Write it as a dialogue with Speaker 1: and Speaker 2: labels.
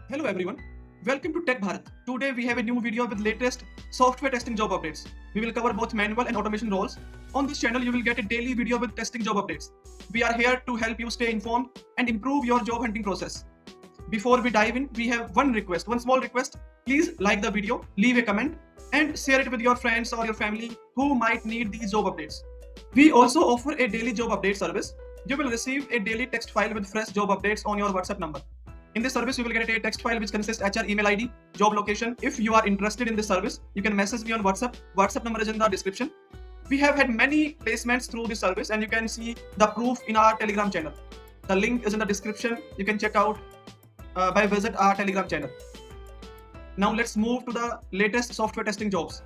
Speaker 1: Hello everyone, welcome to Tech Bharat. Today we have a new video with latest software testing job updates. We will cover both manual and automation roles. On this channel you will get a daily video with testing job updates. We are here to help you stay informed and improve your job hunting process. Before we dive in, we have one small request. Please like the video, leave a comment and share it with your friends or your family who might need these job updates. We also offer a daily job update service. You will receive a daily text file with fresh job updates on your WhatsApp number. In this service, you will get a text file which consists HR email ID, job location. If you are interested in this service, you can message me on WhatsApp. WhatsApp number is in the description. We have had many placements through this service and you can see the proof in our Telegram channel. The link is in the description. You can check out by visit our Telegram channel. Now let's move to the latest software testing jobs.